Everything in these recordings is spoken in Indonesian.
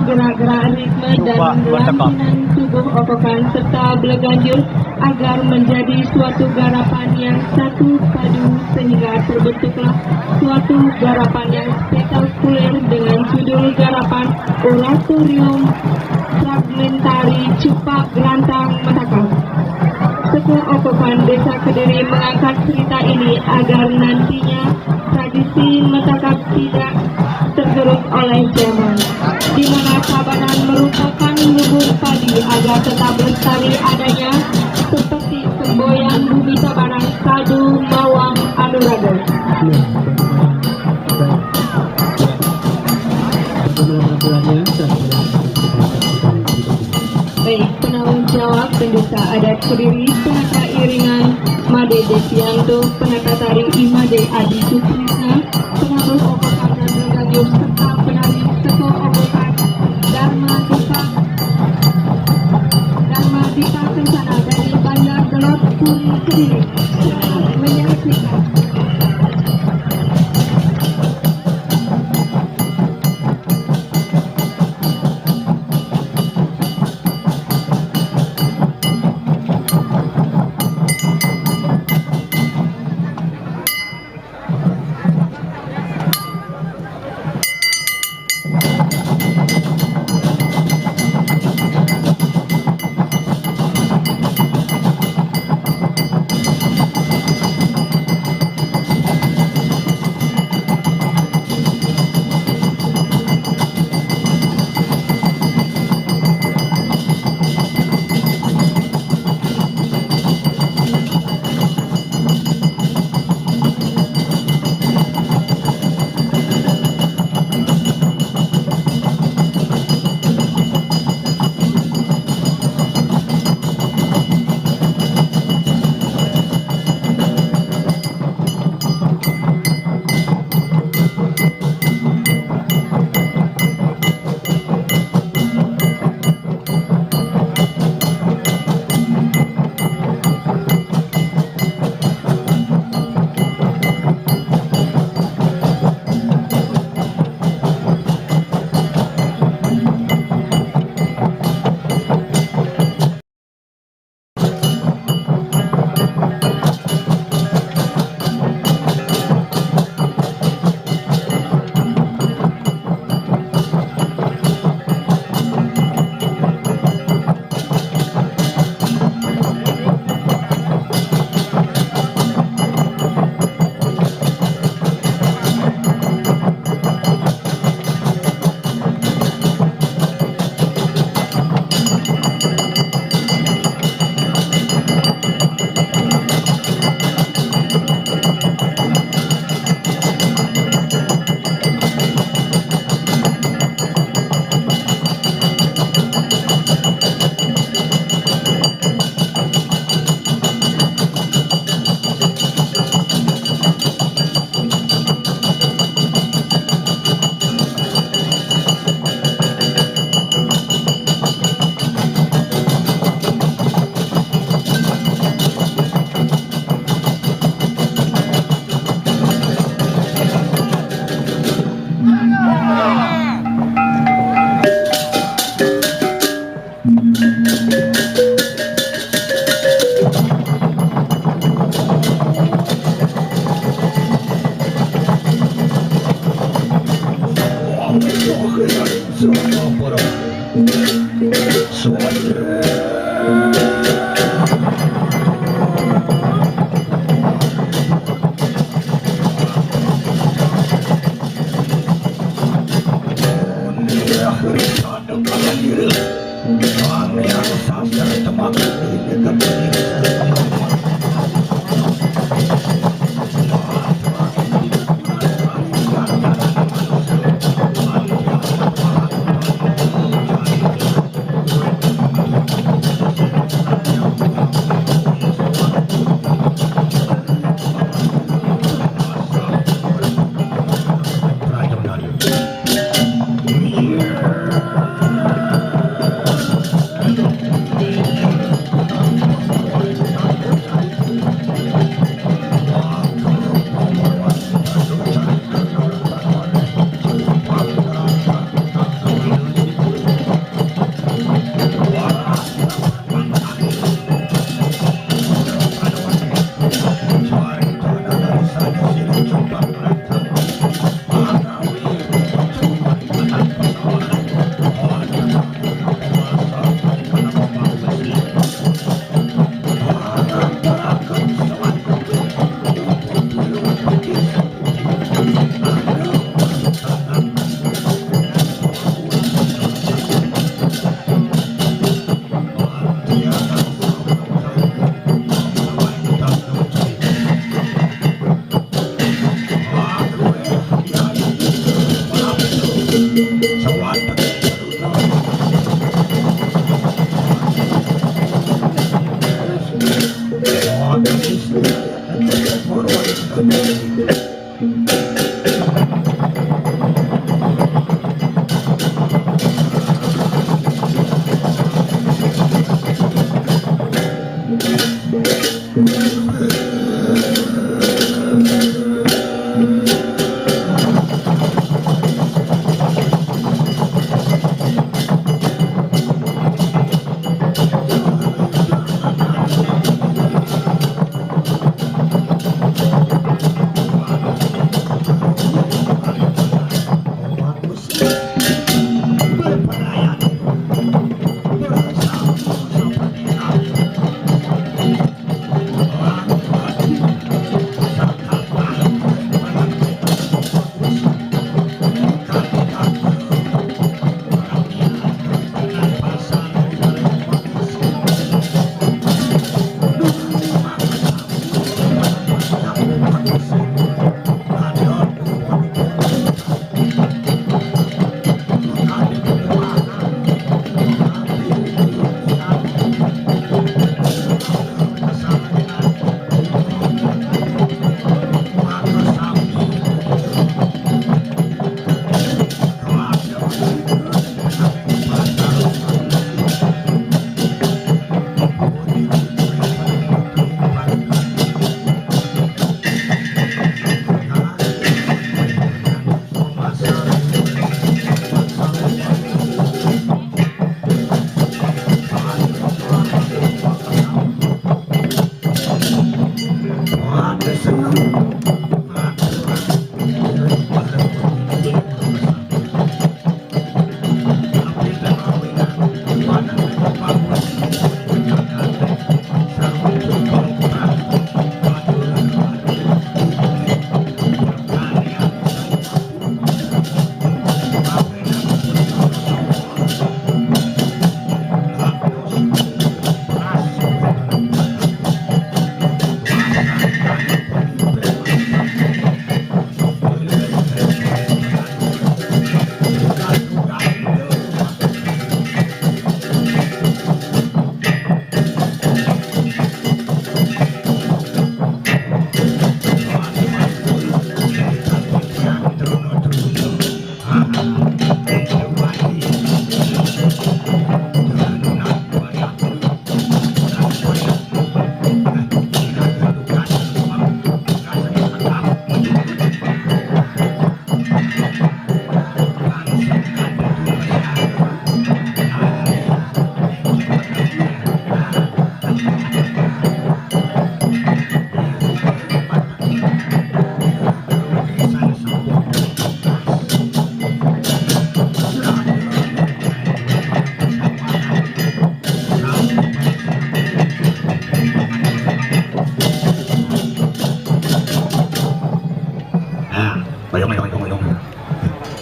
gerak-gerak ritme dan lantunan tubuh okokan serta berganjur agar menjadi suatu garapan yang satu padu sehingga terbentuklah suatu garapan yang spektakuler dengan judul garapan Oratorium Fragmentari Cupak Gerantang Metakam. Sekolah Okokan Desa Kediri mengangkat cerita ini agar nantinya tradisi Metakam tidak tergerus oleh zaman, di mana Sabanan merupakan lumbung padi agar tetap lestari adanya seperti semboyan bumi Sabanan Kadu Mawang Anuraga. Baik, penanggung jawab Pendeta Adat Kediri, penata iringan Made Devianto, penata tari Imade Adi Sukrisna, penabur okokan dan berganjur serta penari Seko Okokan Dharma Dika Kencana dari Bandar Delot Puri Kediri. Selamat menyaksikan.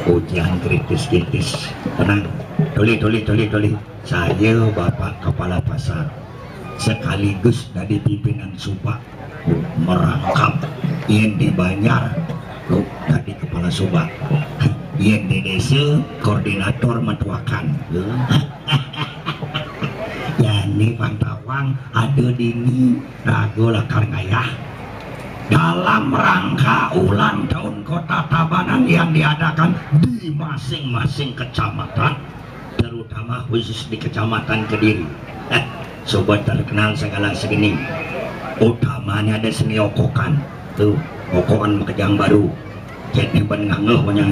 Ujian kritis-kritis, tenang, doli. Saya Bapak Kepala Pasar sekaligus dari pimpinan Subak merangkap yang dibayar dari Kepala Subak yang di desa koordinator matuakan yani pantawang ada dini rago lakar ngayah dalam rangka ulang tahun Kota Tabanan yang diadakan di masing-masing kecamatan, terutama khusus di Kecamatan Kediri. Sobat terkenal segala segini, utamanya ada seni okokan, tuh okokan Mekejang Baru, jadi benangeh punya.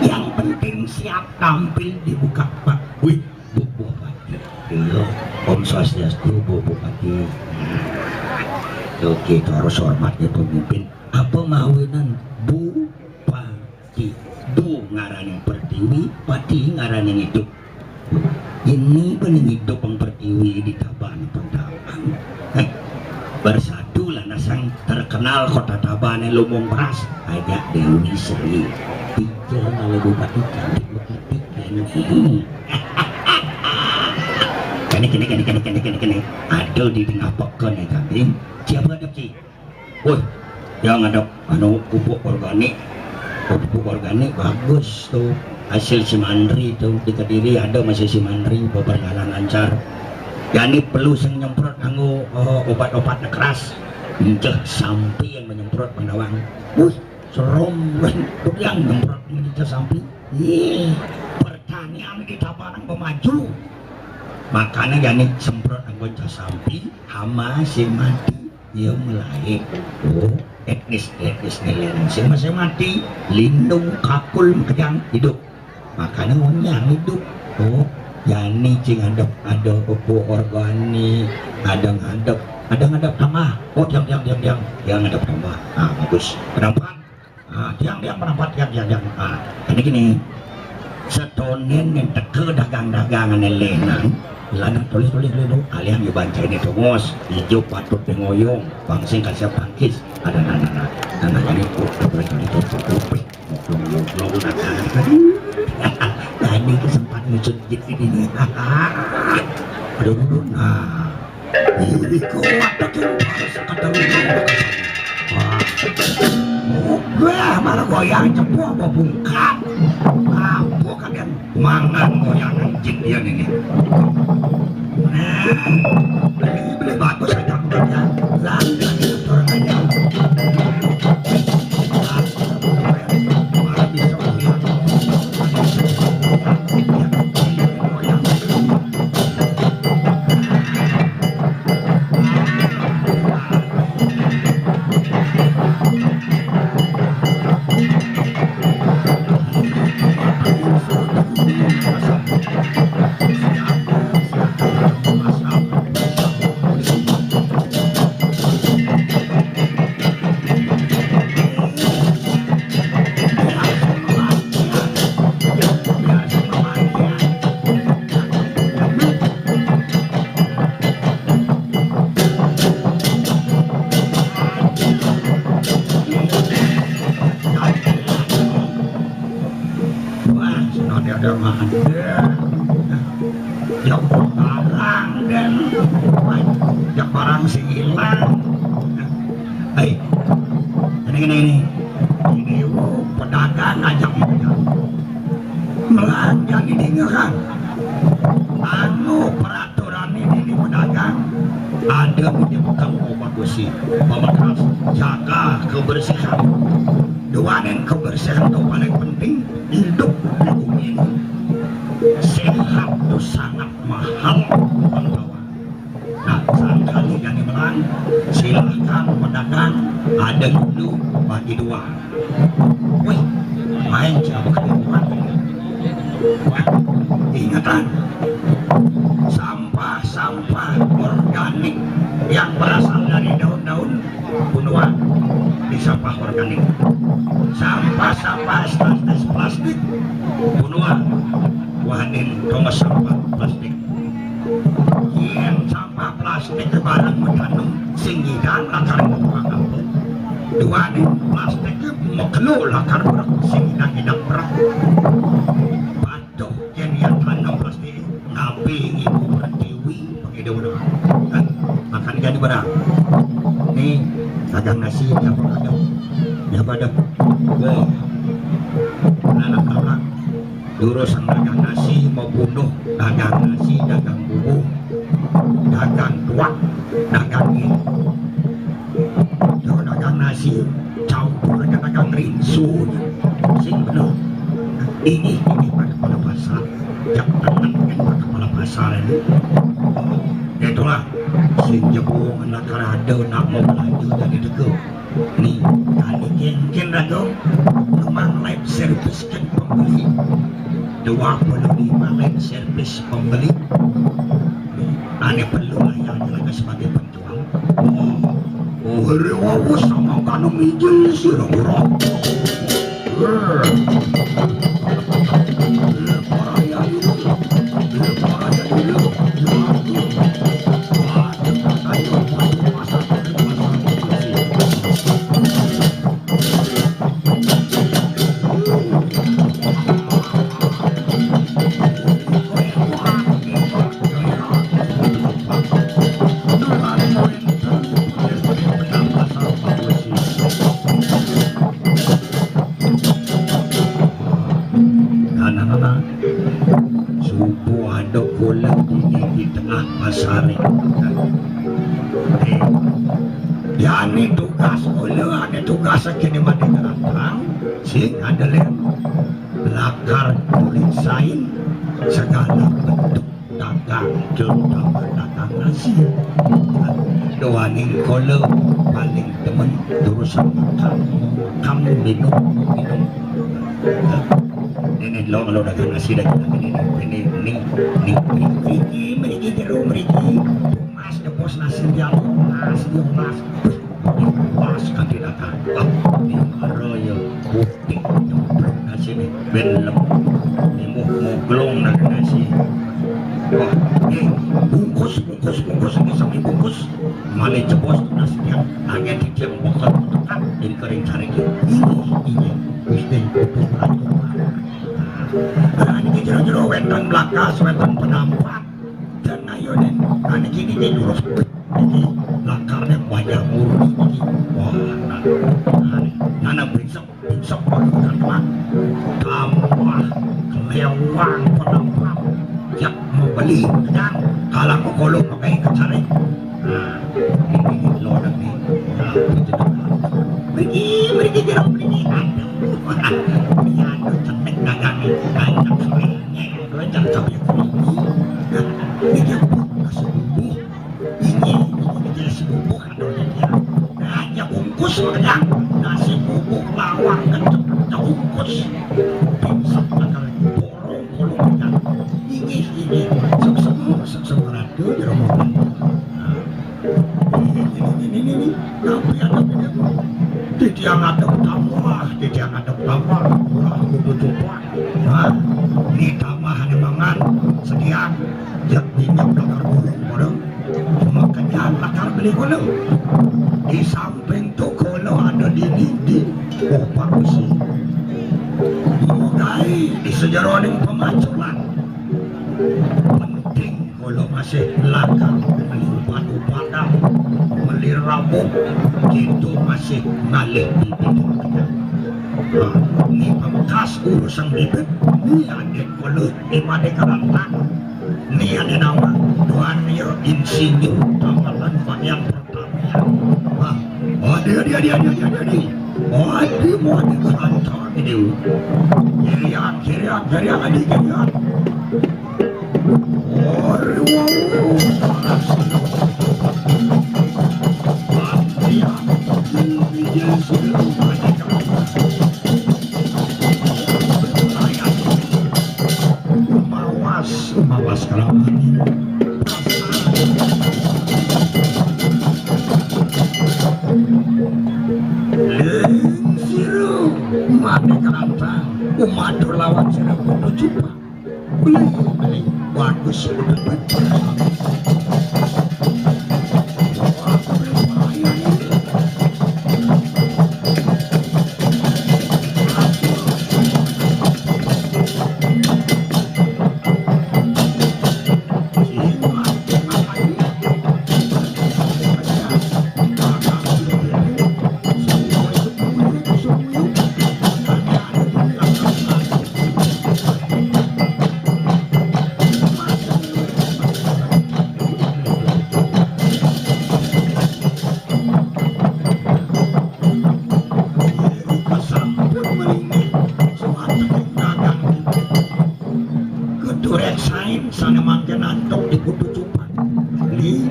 Yang penting siap tampil dibuka Pak. Wih, Bu Bupati, Om Swastiastu, Bu Bupati. Oke, itu harus hormatnya pemimpin. Apa mawinan Bupati? Bu ngaran yang pertiwi, Pati ngaran yang hidup. Ini paling hidup yang pertiwi di Tabanan Pentawang. Bersatu lah nasang terkenal Kota Tabanan Lumung Beras. Ajak Dewi Sri. Tiga oleh Bupati cantik Bupati kini. Ada di tengah pokok ya kambing. Siapa ada ki? Woi, yang ada pupuk organik pupuk organik bagus tuh, hasil Simandri tuh di Kediri ada masih Simandri, pepergalan lancar. Yani perlu sing nyemprot kanggo obat-obat keras, inceh sampi yang menyemprot Pandawang. Serom kan tuh yang nyemprot inceh sampi. Pertanian di Tabanan pemaju. Makanya yani semprot kanggo inceh sampi, hama sing mati ya mulai. Etnis nilai sing masih mati, lindung kakul kejang hidup. Makanya ngunyang hidup. Yani cing ada pupuk organik, ada ngadep tambah. Diam ngadep tambah. Bagus. Penampat. Diam penampat yang. Ini gini. Setonen yang teke dagang-dagangan lenan. Lana tulis dulu. Kalian dibaca ini tungos. Hijau patut dengoyong. Bangsing kasih pangkis. Ada anak ini itu tutup. Belum tadi kesempatan sujud ini. Aduh, nah, ini kuat harus kata malah goyang cepu apa bungkap. Apa kalian mangan goyangan jin dia ini. Nah, beli bagus aja ya. Langgan itu orang aja. Jak barang si hilang. Ini pedagang ngajak melanjang ini kan. Peraturan ini pedagang ada menyebutkan obat besi, pemekaran, jaga kebersihan. Dua dan kebersihan itu paling penting hidup di bumi ini. Sehat itu sangat mahal, teman-teman. Nah, sekali yang dimelang, silahkan pedagang ada dulu bagi dua. Wih, main siapa kedepan? Ingatan, sampah organik yang berasal dari daun-daun bunuhan di sampah organik. Sampah statis plastik bunuhan, wadin thomas sampah plastik. Yang sampah plastik barang menanam singgidan akar buah apa. Dua di plastik mekelu akar berak singgidan tidak berak. Batu yang tanam plastik nabi ibu bertiwi pakai daun. Makan jadi barang. Nih dagang nasi dia ada. Ya pada. Wah. Anak-anak urusan dagang nasi mau bunuh, dagang nasi, dagang bubuk, dagang tuak, dagang ini, dagang nasi, campur dengan dagang rinsu, sing benar. Ini pada kepala pasar, yang tangan pada kepala pasar ini. Itulah, sing jebung anak rada nak mau melaju jadi degu. Nih, tadi ken rago, memang live service kan pembeli. 25 live service pembeli. Ane perlu layar lagi sebagai penjual. Rewa sama kanu mijil sirah-sirah. anak-anak subuh ada gula di tengah pasar ya ini tugas gula ada tugas kini mati terang sing ada lem lakar kulit sain segala bentuk dagang terutama dagang nasi doaning gula paling temen terusan kamu minum ini lo dagang nasi dagang ini meriki jeruk meriki mas depos nasi dia mas pas kan tidak tahu ini arroyo putih nyemprot nasi ini belum ini mau gelong nasi wah ini bungkus ini sampai bungkus malah jebos nasi dia hanya di jam bokor tekan jadi kering cari ini mesti putus beratur ini jero-jero wetan belaka wetan penampak dan ayo den ini gini dia durus ini lakarnya banyak murni wah nana prinsip pengetahuan tambah kelewang penampak yang mau beli kenyang kalau mau kolong pakai kecari ini lo dan ini mereka jeruk ini aduh cantik dagang banyak seringnya gue jangan sampai ini dia nasi bubuk ini dia sebubuk dia hanya bungkus kenyang nasi bubuk lawang kenceng bungkus pingsan bakal borong kolong kenyang ini suk ratu di rumah ini tapi ada tidak ada tambah kurang butuh nah ini tambahan mangan sediang jak minyak lakar bolong makanya lakar beli bolong di samping toko lo ada di bagus sih mulai di sejarah yang pemaculan penting kalau masih lakar beli upat-upatan beli rambut itu masih ngalih di ini pembekas urusan bibit ini ada kulit di mana kerantang ini ada nama Tuan Mir Insinyur Tamalan bagian pertama dia mau di kerantang ini kirian adik mawas keramat siru mati kerantang umadur lawan siru kudu jumpa beli bagus betul sana makin antok di kudu cupan beli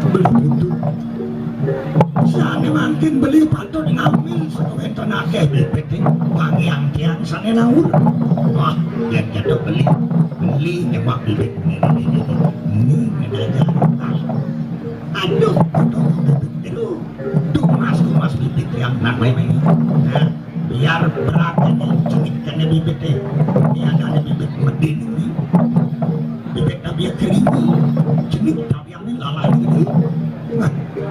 kudu sana makin beli patut ngambil sesuai tenaga bibit wangi yang tiang sana laur wah yang jatuh beli nyemak bibit ini aja aduh tuh mas bibit yang namanya ini biar berat ini cemitkan bibitnya ini ada bibit medin ini bibit dia kering cemit tapi yang ini lalai gitu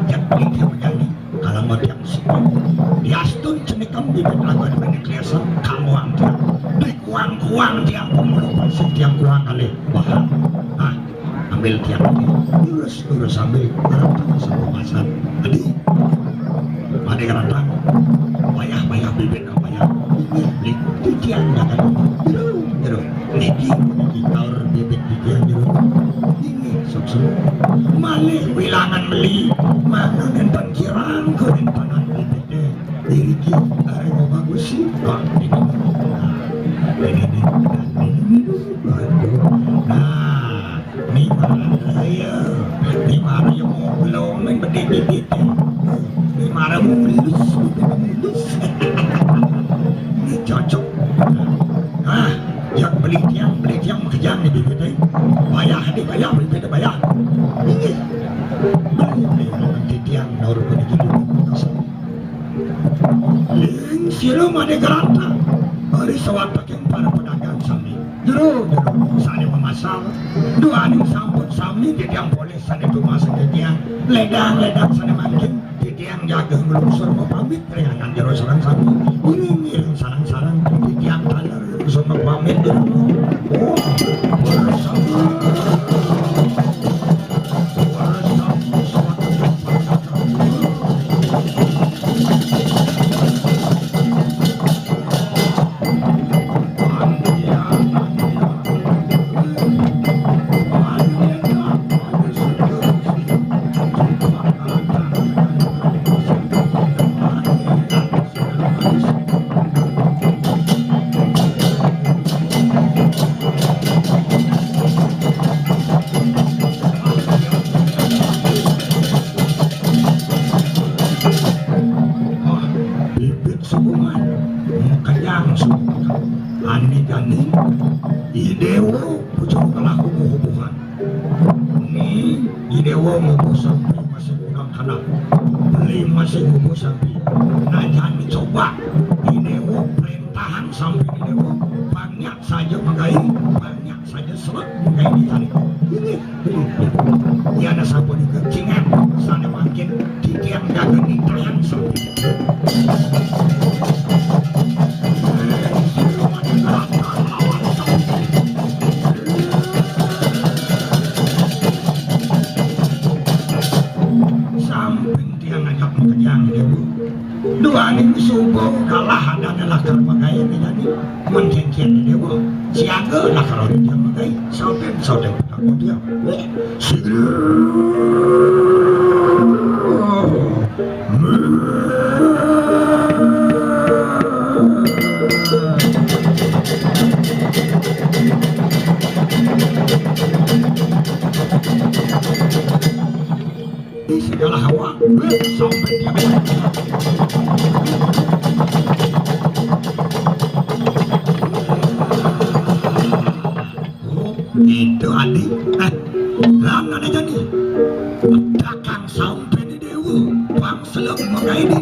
jadi dia menjadi kalau mau yang situ diastun cemitan bibit lagu ada banyak kelihatan kamu angkat di kuang dia pemeluk pasir dia kuang kali bahan ambil tiap urus ambil kerantang sama pasar jadi ada kerantang bayar bibit bayar beli itu dia nggak kan niki gitar bebek tiga jero ini sok malih wilangan beli mana nenten kirang ke nentanan bebek diri kita mau bagus sih kok ini nah ini mana ya ini mana yang mau belum main berdiri ini mana mau mulus ini cocok ah yang beli tiang kejang nih bibit bayar bibit bayar ini beli nanti tiang naur pada gitu ling silu mana geranta hari sewat pakai para pedagang sami jero sana memasang dua nih sambut sami di tiang polis sana itu masuk ke tiang ledang sana makin di tiang jaga melusur mau pamit reangan jero sarang sami ngiring sarang di tiang talar sama pamit oh bersama ani idewo pucuk kalah hubungan ini idewo mau sampai masih kurang kanak beli masih mau sampai nah jangan dicoba idewo perintahan sampai idewo banyak saja mengai banyak saja selat mengai ditarik ini ya ada sapu di kecingan sana makin di tiang dagang ditahan sampai dua nih subuh kalah dan lakar magai ini mencengken dewa siaga lakar orang yang magai saudara aku dia di segala hawa sampai dia itu adik lama aja nih dagang sampai di dewa bang selok mengai ini